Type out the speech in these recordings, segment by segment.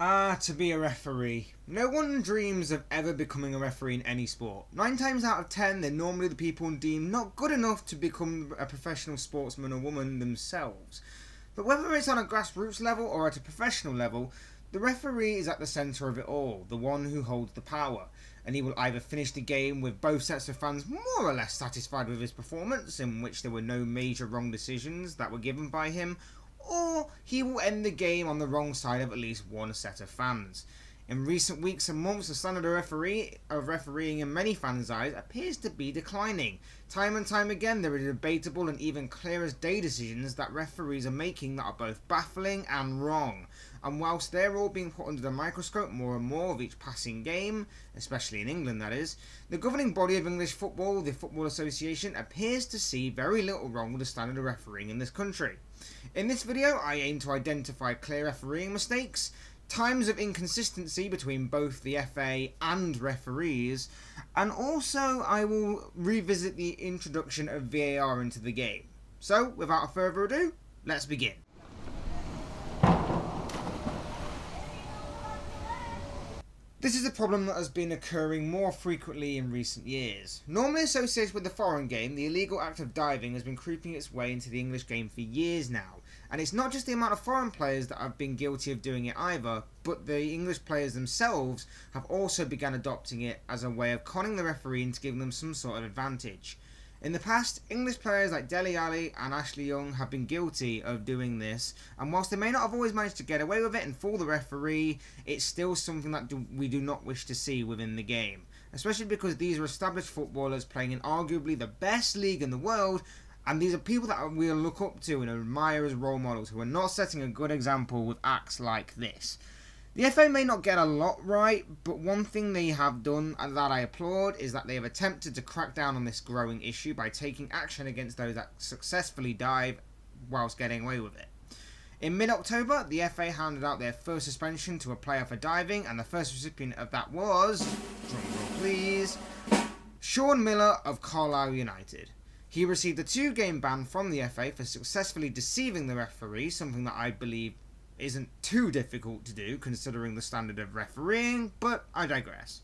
To be a referee. No one dreams of ever becoming a referee in any sport. 9 times out of 10, they're normally the people deemed not good enough to become a professional sportsman or woman themselves. But whether it's on a grassroots level or at a professional level, the referee is at the centre of it all, the one who holds the power. And he will either finish the game with both sets of fans more or less satisfied with his performance, in which there were no major wrong decisions that were given by him, or he will end the game on the wrong side of at least one set of fans. In recent weeks and months, the standard of refereeing in many fans' eyes appears to be declining. Time and time again, there are debatable and even clear as day decisions that referees are making that are both baffling and wrong. And whilst they're all being put under the microscope more and more of each passing game, especially in England that is, the governing body of English football, the Football Association, appears to see very little wrong with the standard of refereeing in this country. In this video, I aim to identify clear refereeing mistakes, times of inconsistency between both the FA and referees, and also I will revisit the introduction of VAR into the game. So, without further ado, let's begin. This is a problem that has been occurring more frequently in recent years. Normally associated with the foreign game, the illegal act of diving has been creeping its way into the English game for years now. And it's not just the amount of foreign players that have been guilty of doing it either, but the English players themselves have also begun adopting it as a way of conning the referee into giving them some sort of advantage. In the past, English players like Dele Alli and Ashley Young have been guilty of doing this, and whilst they may not have always managed to get away with it and fool the referee, it's still something that we do not wish to see within the game. Especially because these are established footballers playing in arguably the best league in the world, and these are people that we'll look up to and admire as role models who are not setting a good example with acts like this. The FA may not get a lot right, but one thing they have done and that I applaud is that they have attempted to crack down on this growing issue by taking action against those that successfully dive whilst getting away with it. In mid-October, the FA handed out their first suspension to a player for diving, and the first recipient of that was, drumroll please, Sean Miller of Carlisle United. He received a 2-game ban from the FA for successfully deceiving the referee, something that I believe isn't too difficult to do considering the standard of refereeing, but I digress.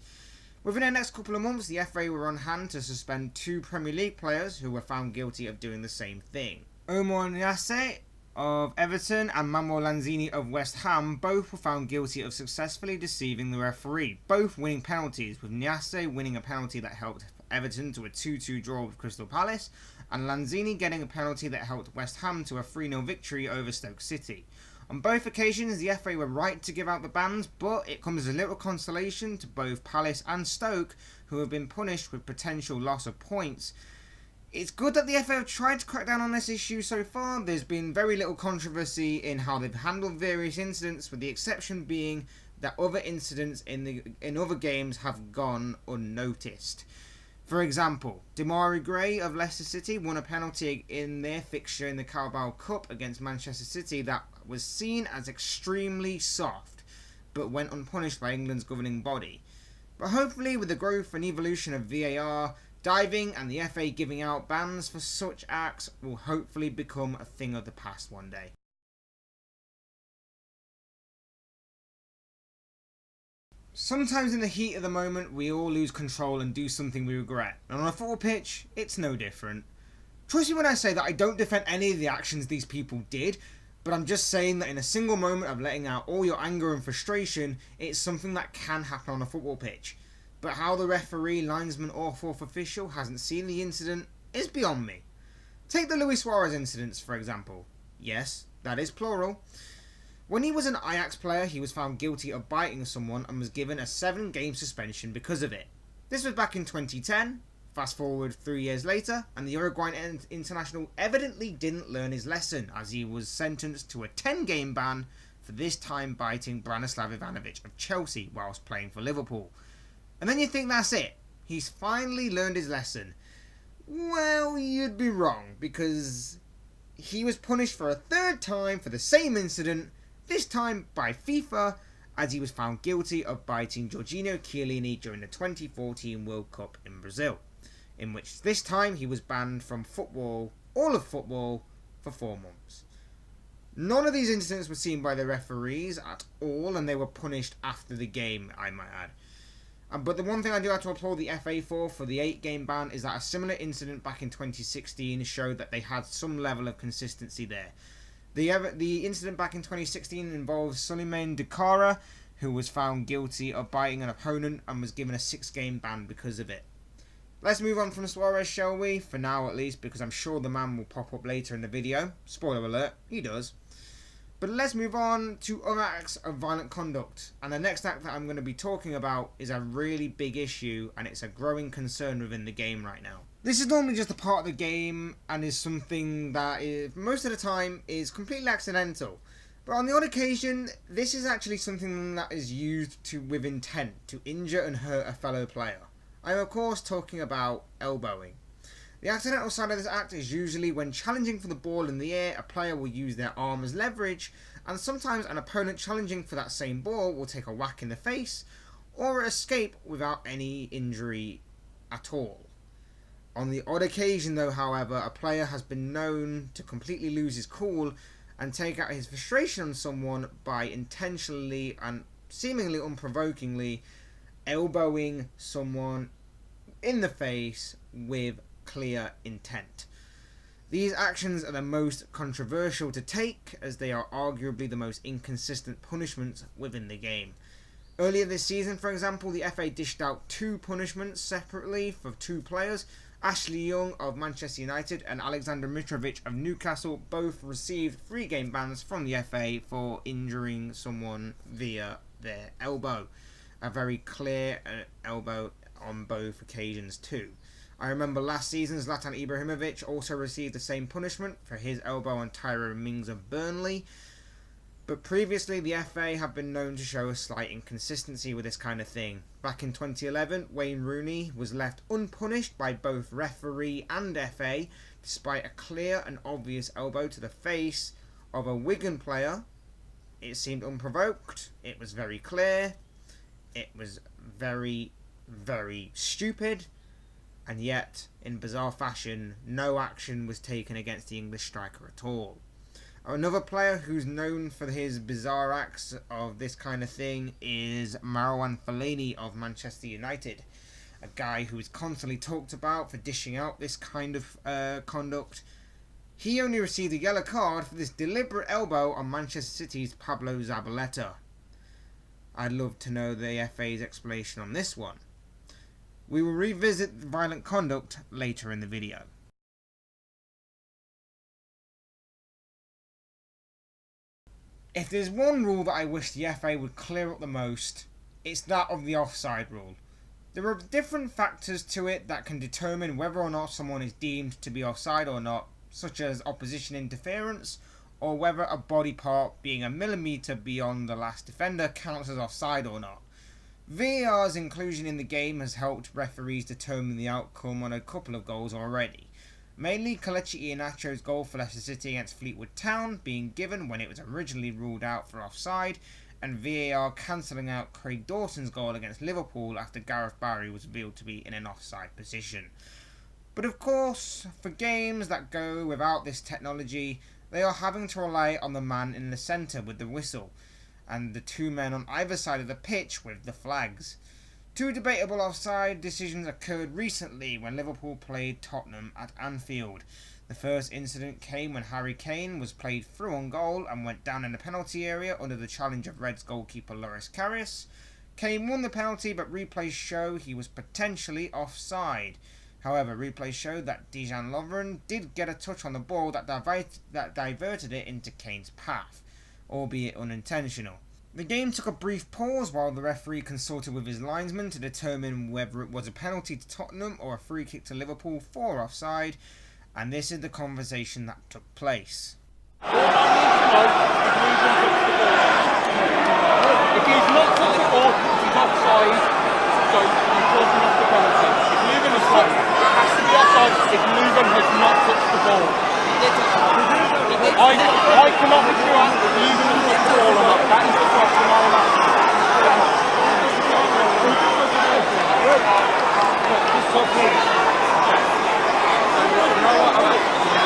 Within the next couple of months, the FA were on hand to suspend 2 Premier League players who were found guilty of doing the same thing. Omar Niasse of Everton and Manuel Lanzini of West Ham both were found guilty of successfully deceiving the referee, both winning penalties, with Niasse winning a penalty that helped Everton to a 2-2 draw with Crystal Palace, and Lanzini getting a penalty that helped West Ham to a 3-0 victory over Stoke City. On both occasions, the FA were right to give out the bans, but it comes as a little consolation to both Palace and Stoke, who have been punished with potential loss of points. It's good that the FA have tried to crack down on this issue so far. There's been very little controversy in how they've handled various incidents, with the exception being that other incidents in other games have gone unnoticed. For example, Demarai Gray of Leicester City won a penalty in their fixture in the Carabao Cup against Manchester City that was seen as extremely soft, but went unpunished by England's governing body. But hopefully, with the growth and evolution of VAR, diving and the FA giving out bans for such acts will hopefully become a thing of the past one day. Sometimes in the heat of the moment, we all lose control and do something we regret, and on a football pitch, it's no different. Trust me when I say that I don't defend any of the actions these people did, but I'm just saying that in a single moment of letting out all your anger and frustration, it's something that can happen on a football pitch. But how the referee, linesman or fourth official hasn't seen the incident is beyond me. Take the Luis Suarez incidents for example. Yes, that is plural. When he was an Ajax player, he was found guilty of biting someone and was given a 7-game suspension because of it. This was back in 2010. Fast forward 3 years later, and the Uruguayan international evidently didn't learn his lesson, as he was sentenced to a 10-game ban for this time biting Branislav Ivanovic of Chelsea whilst playing for Liverpool. And then you think that's it. He's finally learned his lesson. Well, you'd be wrong, because he was punished for a 3rd time for the same incident, this time by FIFA, as he was found guilty of biting Jorginho Chiellini during the 2014 World Cup in Brazil, in which this time he was banned from football, all of football, for 4 months. None of these incidents were seen by the referees at all, and they were punished after the game, I might add. But the one thing I do have to applaud the FA for the 8-game ban is that a similar incident back in 2016 showed that they had some level of consistency there. The incident back in 2016 involves Suleiman Dukara, who was found guilty of biting an opponent and was given a 6-game ban because of it. Let's move on from Suarez, shall we? For now at least, because I'm sure the man will pop up later in the video. Spoiler alert, he does. But let's move on to other acts of violent conduct. And the next act that I'm going to be talking about is a really big issue, and it's a growing concern within the game right now. This is normally just a part of the game and is something that most of the time is completely accidental. But on the odd occasion, this is actually something that is used with intent to injure and hurt a fellow player. I am of course talking about elbowing. The accidental side of this act is usually when challenging for the ball in the air, a player will use their arm as leverage, and sometimes an opponent challenging for that same ball will take a whack in the face, or escape without any injury at all. On the odd occasion though, however, a player has been known to completely lose his cool and take out his frustration on someone by intentionally and seemingly unprovokingly elbowing someone in the face with clear intent. These actions are the most controversial to take, as they are arguably the most inconsistent punishments within the game. Earlier this season, for example, the FA dished out 2 punishments separately for 2 players. Ashley Young of Manchester United and Alexander Mitrovic of Newcastle both received 3-game bans from the FA for injuring someone via their elbow. A very clear elbow on both occasions too. I remember last season Zlatan Ibrahimovic also received the same punishment for his elbow on Tyrone Mings of Burnley. But previously the FA have been known to show a slight inconsistency with this kind of thing. Back in 2011, Wayne Rooney was left unpunished by both referee and FA despite a clear and obvious elbow to the face of a Wigan player. It seemed unprovoked, it was very clear, it was very, very stupid, and yet, in bizarre fashion, no action was taken against the English striker at all. Another player who's known for his bizarre acts of this kind of thing is Marouane Fellaini of Manchester United. A guy who is constantly talked about for dishing out this kind of conduct. He only received a yellow card for this deliberate elbow on Manchester City's Pablo Zabaleta. I'd love to know the FA's explanation on this one. We will revisit violent conduct later in the video. If there's one rule that I wish the FA would clear up the most, it's that of the offside rule. There are different factors to it that can determine whether or not someone is deemed to be offside or not, such as opposition interference, or whether a body part being a millimetre beyond the last defender counts as offside or not. VAR's inclusion in the game has helped referees determine the outcome on a couple of goals already. Mainly Kelechi Iheanacho's goal for Leicester City against Fleetwood Town being given when it was originally ruled out for offside, and VAR cancelling out Craig Dawson's goal against Liverpool after Gareth Barry was revealed to be in an offside position. But of course, for games that go without this technology, they are having to rely on the man in the centre with the whistle, and the 2 men on either side of the pitch with the flags. 2 debatable offside decisions occurred recently when Liverpool played Tottenham at Anfield. The first incident came when Harry Kane was played through on goal and went down in the penalty area under the challenge of Reds goalkeeper Loris Karius. Kane won the penalty, but replays show he was potentially offside. However, replays showed that Dejan Lovren did get a touch on the ball that diverted it into Kane's path, albeit unintentional. The game took a brief pause while the referee consulted with his linesman to determine whether it was a penalty to Tottenham or a free kick to Liverpool for offside, and this is the conversation that took place. If he's not touched the ball, he's offside, so he's talking off the penalty. If Lugan is touched, it has to be offside if Lugan has not touched the ball. I cannot be sure if Lugan has touched the ball or not. That is the question I'm asking. Just talk to me.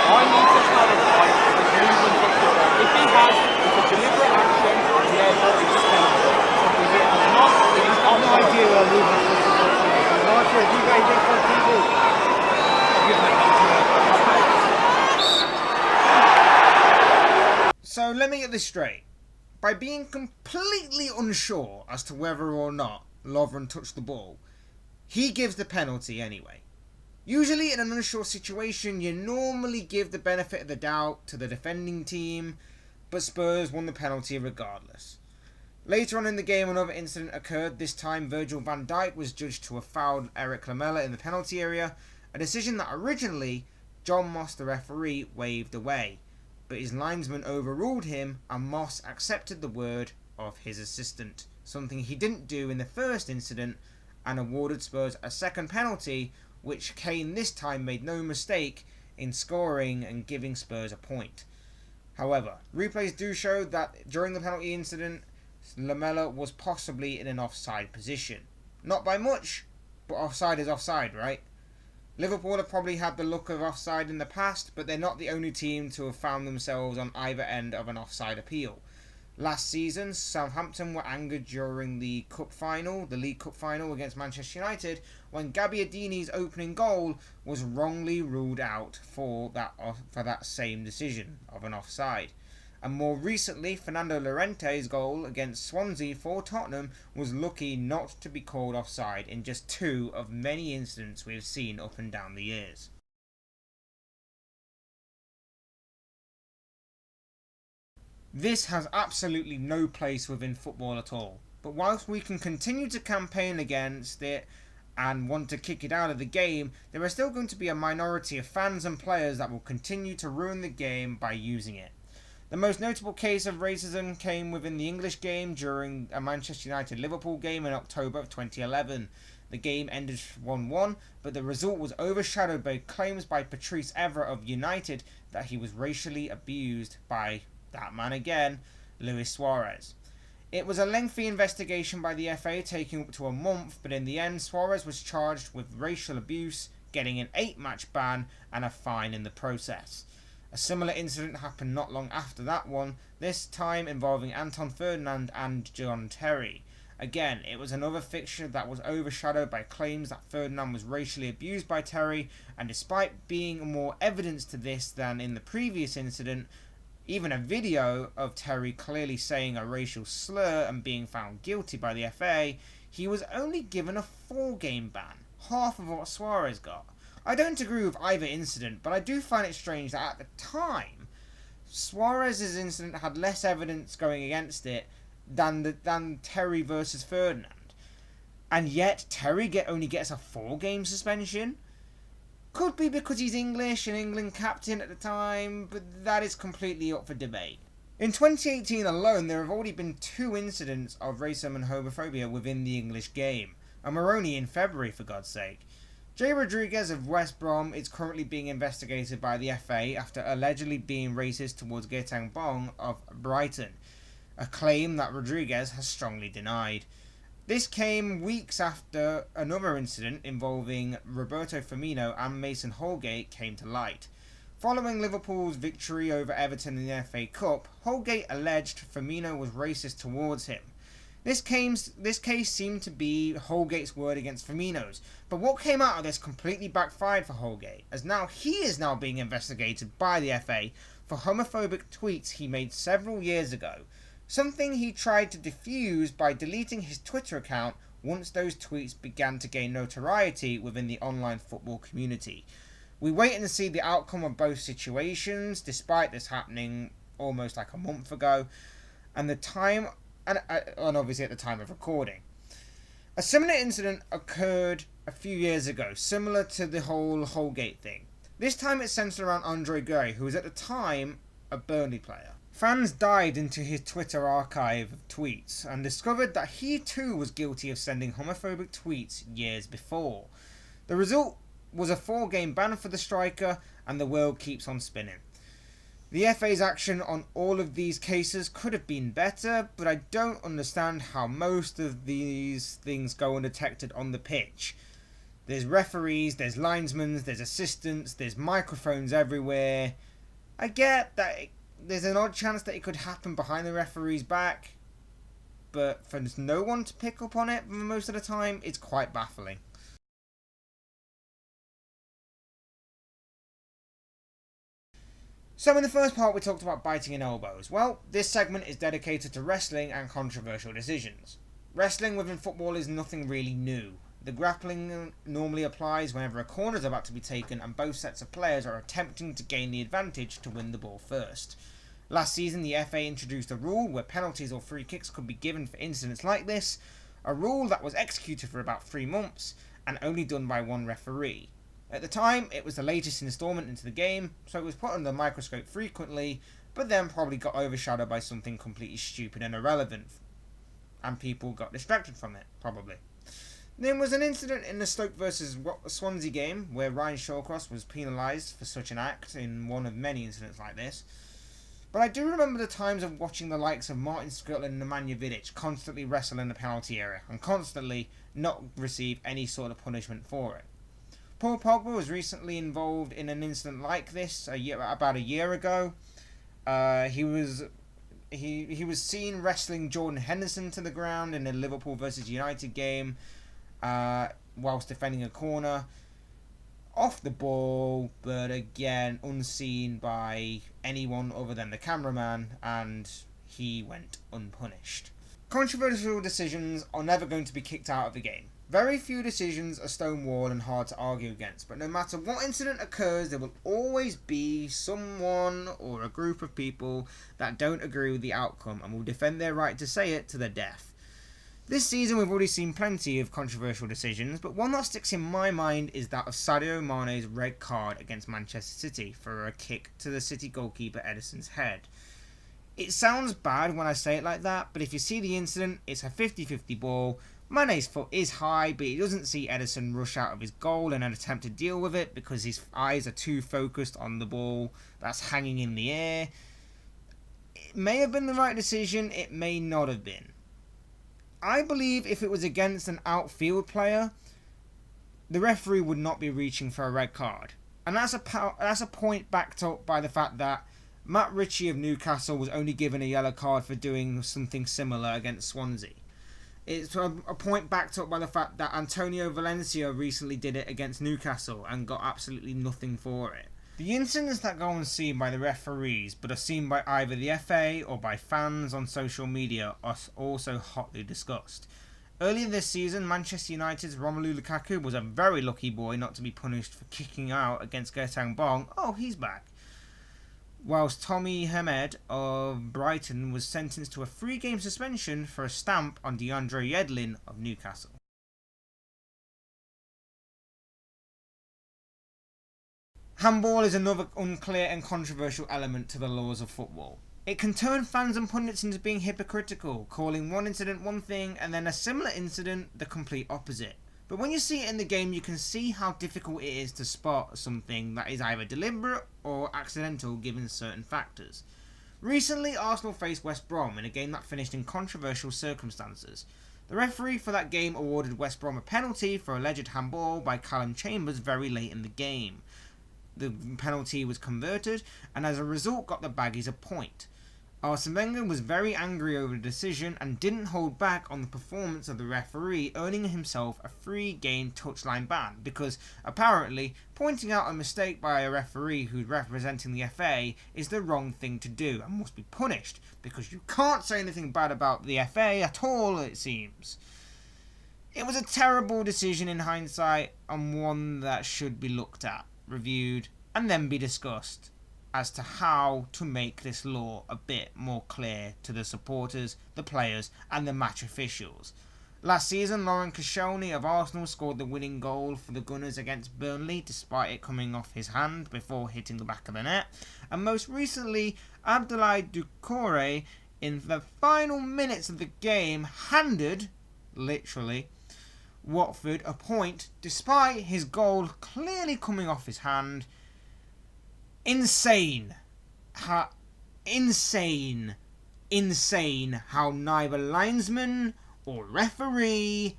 I need to clarify if Lugan touched the ball. If he has, let me get this straight. By being completely unsure as to whether or not Lovren touched the ball, he gives the penalty anyway. Usually in an unsure situation, you normally give the benefit of the doubt to the defending team, but Spurs won the penalty regardless. Later on in the game, another incident occurred. This time, Virgil van Dijk was judged to have fouled Eric Lamela in the penalty area, a decision that originally John Moss, the referee, waved away, but his linesman overruled him and Moss accepted the word of his assistant, something he didn't do in the first incident, and awarded Spurs a second penalty, which Kane this time made no mistake in scoring and giving Spurs a point. However, replays do show that during the penalty incident, Lamela was possibly in an offside position. Not by much, but offside is offside, right? Liverpool have probably had the look of offside in the past, but they're not the only team to have found themselves on either end of an offside appeal. Last season, Southampton were angered during the League Cup final against Manchester United, when Gabbiadini's opening goal was wrongly ruled out for that same decision of an offside. And more recently, Fernando Llorente's goal against Swansea for Tottenham was lucky not to be called offside in just 2 of many incidents we have seen up and down the years. This has absolutely no place within football at all. But whilst we can continue to campaign against it and want to kick it out of the game, there are still going to be a minority of fans and players that will continue to ruin the game by using it. The most notable case of racism came within the English game during a Manchester United-Liverpool game in October of 2011. The game ended 1-1, but the result was overshadowed by claims by Patrice Evra of United that he was racially abused by that man again, Luis Suarez. It was a lengthy investigation by the FA, taking up to a month, but in the end Suarez was charged with racial abuse, getting an 8-match ban and a fine in the process. A similar incident happened not long after that one, this time involving Anton Ferdinand and John Terry. Again, it was another fixture that was overshadowed by claims that Ferdinand was racially abused by Terry, and despite being more evidence to this than in the previous incident, even a video of Terry clearly saying a racial slur and being found guilty by the FA, he was only given a 4-game ban, half of what Suarez got. I don't agree with either incident, but I do find it strange that at the time, Suarez's incident had less evidence going against it than Terry versus Ferdinand. And yet, Terry only gets a 4-game suspension? Could be because he's English and England captain at the time, but that is completely up for debate. In 2018 alone, there have already been 2 incidents of racism and homophobia within the English game, and we're only in February, for God's sake. Jay Rodriguez of West Brom is currently being investigated by the FA after allegedly being racist towards Gaetang Bong of Brighton, a claim that Rodriguez has strongly denied. This came weeks after another incident involving Roberto Firmino and Mason Holgate came to light. Following Liverpool's victory over Everton in the FA Cup, Holgate alleged Firmino was racist towards him. This case seemed to be Holgate's word against Firmino's, but what came out of this completely backfired for Holgate, as now he is now being investigated by the FA for homophobic tweets he made several years ago, something he tried to defuse by deleting his Twitter account once those tweets began to gain notoriety within the online football community. We wait and see the outcome of both situations, despite this happening almost like a month ago, and obviously at the time of recording. A similar incident occurred a few years ago, similar to the whole Holgate thing. This time it centered around Andre Gray, who was at the time a Burnley player. Fans dived into his Twitter archive of tweets and discovered that he too was guilty of sending homophobic tweets years before. The result was a 4-game ban for the striker, and the world keeps on spinning. The FA's action on all of these cases could have been better, but I don't understand how most of these things go undetected on the pitch. There's referees, there's linesmen, there's assistants, there's microphones everywhere. I get that there's an odd chance that it could happen behind the referee's back, but for no one to pick up on it most of the time, it's quite baffling. So in the first part we talked about biting and elbows. Well, this segment is dedicated to wrestling and controversial decisions. Wrestling within football is nothing really new. The grappling normally applies whenever a corner is about to be taken and both sets of players are attempting to gain the advantage to win the ball first. Last season the FA introduced a rule where penalties or free kicks could be given for incidents like this, a rule that was executed for about 3 months and only done by one referee. At the time it was the latest instalment into the game, so it was put under the microscope frequently, but then probably got overshadowed by something completely stupid and irrelevant, and people got distracted from it, probably. There was an incident in the Stoke vs Swansea game where Ryan Shawcross was penalised for such an act in one of many incidents like this. But I do remember the times of watching the likes of Martin Skritel and Nemanja Vidic constantly wrestle in the penalty area and constantly not receive any sort of punishment for it. Paul Pogba was recently involved in an incident like this about a year ago. He was seen wrestling Jordan Henderson to the ground in a Liverpool vs United game. Whilst defending a corner, off the ball, but again unseen by anyone other than the cameraman, and he went unpunished. Controversial decisions are never going to be kicked out of the game. Very few decisions are stonewall and hard to argue against, but no matter what incident occurs, there will always be someone or a group of people that don't agree with the outcome and will defend their right to say it to the death. This season we've already seen plenty of controversial decisions, but one that sticks in my mind is that of Sadio Mane's red card against Manchester City for a kick to the City goalkeeper Ederson's head. It sounds bad when I say it like that, but if you see the incident, it's a 50-50 ball. Mane's foot is high, but he doesn't see Ederson rush out of his goal and then attempt to deal with it because his eyes are too focused on the ball that's hanging in the air. It may have been the right decision, it may not have been. I believe if it was against an outfield player, the referee would not be reaching for a red card. And that's a point backed up by the fact that Matt Ritchie of Newcastle was only given a yellow card for doing something similar against Swansea. It's a point backed up by the fact that Antonio Valencia recently did it against Newcastle and got absolutely nothing for it. The incidents that go unseen by the referees but are seen by either the FA or by fans on social media are also hotly discussed. Earlier this season, Manchester United's Romelu Lukaku was a very lucky boy not to be punished for kicking out against Gertang Bong. Oh, he's back. Whilst Tommy Hamed of Brighton was sentenced to a 3-game suspension for a stamp on DeAndre Yedlin of Newcastle. Handball is another unclear and controversial element to the laws of football. It can turn fans and pundits into being hypocritical, calling one incident one thing and then a similar incident the complete opposite. But when you see it in the game, you can see how difficult it is to spot something that is either deliberate or accidental given certain factors. Recently, Arsenal faced West Brom in a game that finished in controversial circumstances. The referee for that game awarded West Brom a penalty for alleged handball by Callum Chambers very late in the game. The penalty was converted and as a result got the Baggies a point. Arsene Wenger was very angry over the decision and didn't hold back on the performance of the referee, earning himself a 3-game touchline ban because apparently pointing out a mistake by a referee who's representing the FA is the wrong thing to do and must be punished because you can't say anything bad about the FA at all, it seems. It was a terrible decision in hindsight and one that should be looked at, reviewed and then be discussed as to how to make this law a bit more clear to the supporters, the players and the match officials. Last season, Lauren Koscielny of Arsenal scored the winning goal for the Gunners against Burnley despite it coming off his hand before hitting the back of the net. And most recently, Abdoulaye Doucouré in the final minutes of the game handed, literally, Watford a point despite his goal clearly coming off his hand. Insane how neither linesman or referee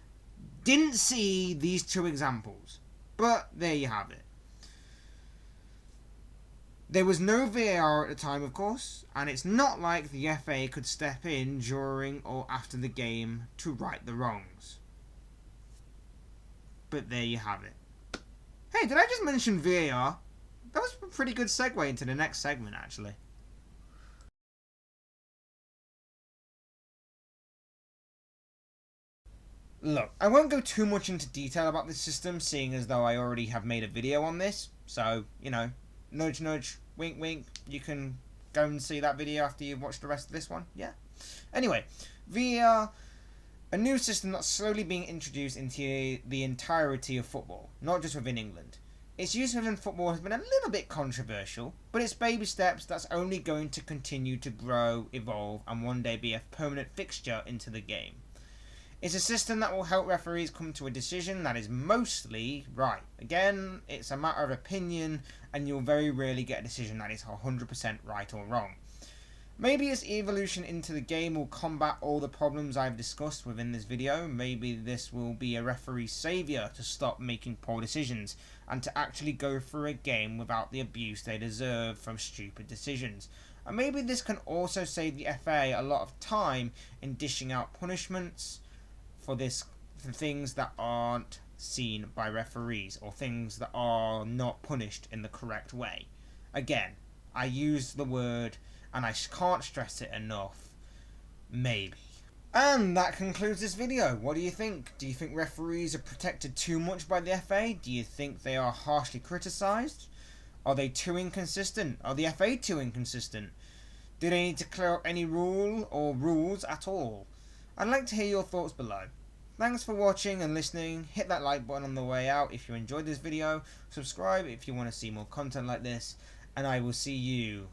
didn't see these two examples. But there you have it. There was no VAR at the time, of course, and it's not like the FA could step in during or after the game to right the wrongs. But there you have it. Hey, did I just mention VAR? That was a pretty good segue into the next segment, actually. Look, I won't go too much into detail about this system, seeing as though I already have made a video on this. So, you know, nudge nudge, wink wink, you can go and see that video after you've watched the rest of this one. Yeah. Anyway, VR, a new system that's slowly being introduced into the entirety of football, not just within England. Its use within football has been a little bit controversial, but it's baby steps that's only going to continue to grow, evolve, and one day be a permanent fixture into the game. It's a system that will help referees come to a decision that is mostly right. Again, it's a matter of opinion, and you'll very rarely get a decision that is 100% right or wrong. Maybe its evolution into the game will combat all the problems I've discussed within this video. Maybe this will be a referee's saviour to stop making poor decisions and to actually go through a game without the abuse they deserve from stupid decisions. And maybe this can also save the FA a lot of time in dishing out punishments for things that aren't seen by referees or things that are not punished in the correct way. Again, I use the word, and I can't stress it enough, maybe. And that concludes this video. What do you think? Do you think referees are protected too much by the FA? Do you think they are harshly criticised? Are they too inconsistent? Are the FA too inconsistent? Do they need to clear up any rule or rules at all? I'd like to hear your thoughts below. Thanks for watching and listening. Hit that like button on the way out if you enjoyed this video. Subscribe if you want to see more content like this. And I will see you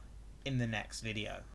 in the next video.